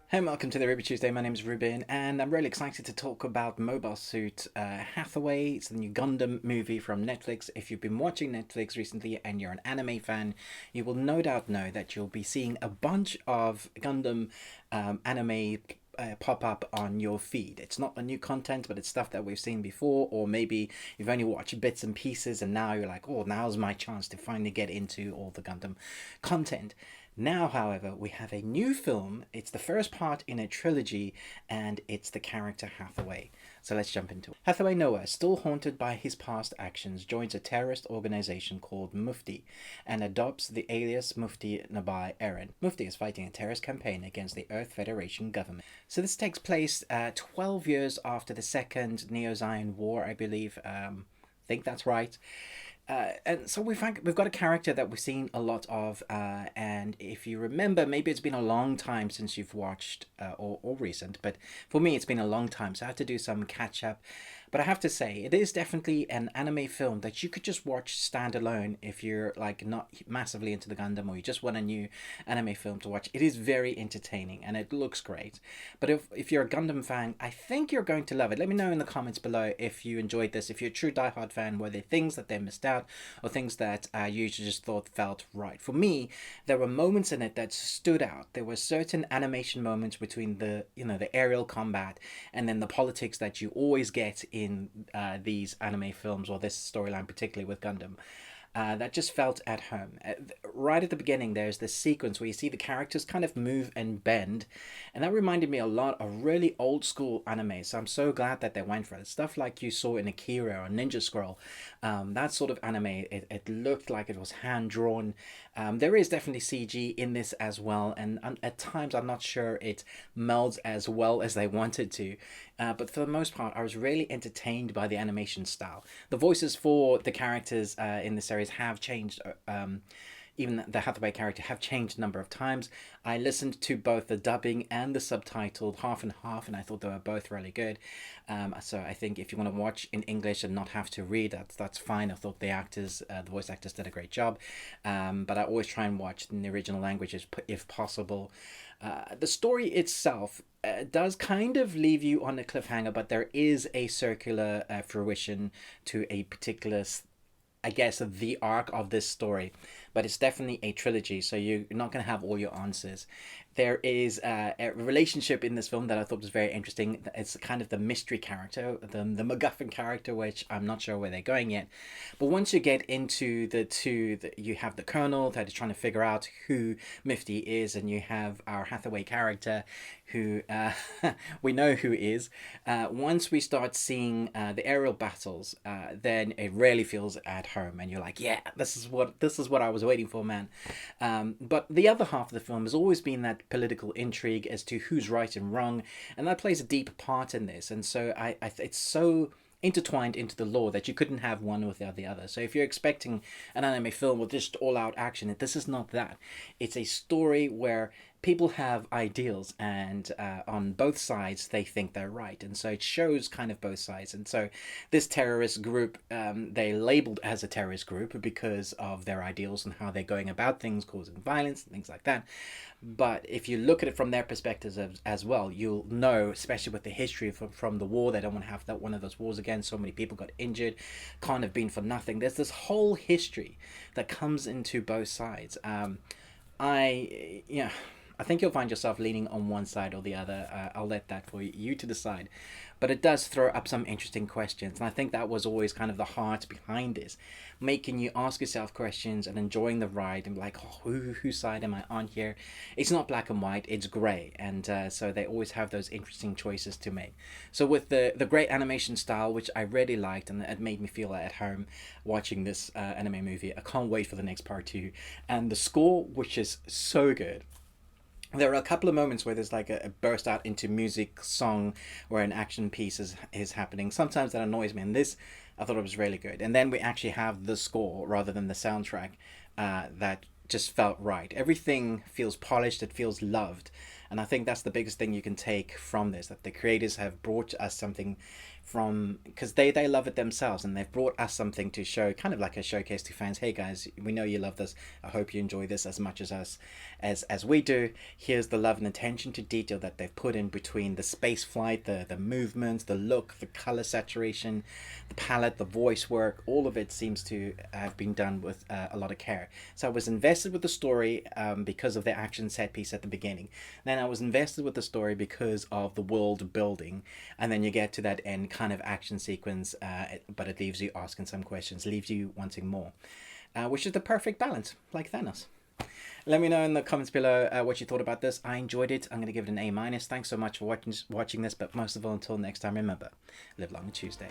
Hey, and welcome to the Ruby Tuesday. My name is Ruben, and I'm really excited to talk about Mobile Suit Hathaway. It's the new Gundam movie from Netflix. If you've been watching Netflix recently and you're an anime fan, you will no doubt know that you'll be seeing a bunch of Gundam anime pop up on your feed. It's not a new content, but it's stuff that we've seen before, or maybe you've only watched bits and pieces, and now you're like, oh, now's my chance to finally get into all the Gundam content. Now, however, we have a new film. It's the first part in a trilogy, and it's the character Hathaway. So let's jump into it. Hathaway Noa, still haunted by his past actions, joins a terrorist organization called Mufti and adopts the alias Mufti Nabai Eren. Mufti is fighting a terrorist campaign against the Earth Federation government. So this takes place 12 years after the Second Neo-Zion War, I believe. I think that's right. And so we've got a character that we've seen a lot of, and if you remember, maybe it's been a long time since you've watched or recent, but for me it's been a long time, so I had to do some catch up. But I have to say, it is definitely an anime film that you could just watch standalone if you're like not massively into the Gundam or you just want a new anime film to watch. It is very entertaining and it looks great. But if you're a Gundam fan, I think you're going to love it. Let me know in the comments below if you enjoyed this. If you're a true diehard fan, were there things that they missed out or things that you just thought felt right? For me, there were moments in it that stood out. There were certain animation moments between the aerial combat and then the politics that you always get in these anime films or this storyline, particularly with Gundam. That just felt at home. Right at the beginning, there's this sequence where you see the characters kind of move and bend, and that reminded me a lot of really old school anime. So I'm so glad that they went for it. Stuff like you saw in Akira or Ninja Scroll, that sort of anime. It looked like it was hand drawn. There is definitely CG in this as well, and at times I'm not sure it melds as well as they wanted to. But for the most part, I was really entertained by the animation style. The voices for the characters in the series have changed. Even the Hathaway character have changed a number of times. I listened to both the dubbing and the subtitled half and half, and I thought they were both really good. So I think if you want to watch in English and not have to read, that's fine. I thought the voice actors did a great job. But I always try and watch in the original languages if possible. The story itself does kind of leave you on a cliffhanger, but there is a circular fruition to a particular, I guess, the arc of this story, but it's definitely a trilogy, so you're not going to have all your answers. There is a relationship in this film that I thought was very interesting. It's kind of the mystery character, the MacGuffin character, which I'm not sure where they're going yet. But once you get into you have the Colonel that is trying to figure out who Mifty is, and you have our Hathaway character who we know who is. Once we start seeing the aerial battles, then it really feels at home, and you're like, yeah, this is what I was waiting for, man. But the other half of the film has always been that political intrigue as to who's right and wrong, and that plays a deep part in this. And so it's so intertwined into the lore that you couldn't have one without the other. So if you're expecting an anime film with just all out action, this is not that. It's a story where people have ideals, and on both sides they think they're right, and so it shows kind of both sides. And so this terrorist group, they labeled as a terrorist group because of their ideals and how they're going about things, causing violence and things like that. But if you look at it from their perspectives as well, you'll know, especially with the history from the war, they don't want to have that one of those wars again. So many people got injured, can't have been for nothing. There's this whole history that comes into both sides. I think you'll find yourself leaning on one side or the other. I'll let that for you to decide. But it does throw up some interesting questions. And I think that was always kind of the heart behind this, making you ask yourself questions and enjoying the ride and be like, oh, whose side am I on here? It's not black and white, it's grey. And so they always have those interesting choices to make. So with the great animation style, which I really liked, and it made me feel at home watching this anime movie. I can't wait for the next part 2. And the score, which is so good. There are a couple of moments where there's like a burst out into music song where an action piece is happening. Sometimes that annoys me, and this I thought it was really good. And then we actually have the score rather than the soundtrack that just felt right. Everything feels polished, it feels loved. And I think that's the biggest thing you can take from this, that the creators have brought us something from, because they love it themselves, and they've brought us something to show, kind of like a showcase to fans. Hey guys, we know you love this. I hope you enjoy this as much as us, as we do. Here's the love and attention to detail that they've put in between the space flight, the movements, the look, the color saturation, the palette, the voice work. All of it seems to have been done with a lot of care. So I was invested with the story because of the action set piece at the beginning. Then I was invested with the story because of the world building, and then you get to that end kind of action sequence, but it leaves you asking some questions, leaves you wanting more, which is the perfect balance, like Thanos. Let me know in the comments below what you thought about this. I enjoyed it. I'm going to give it an A-. Thanks so much for watching this, but most of all, until next time, remember, live long and Tuesday.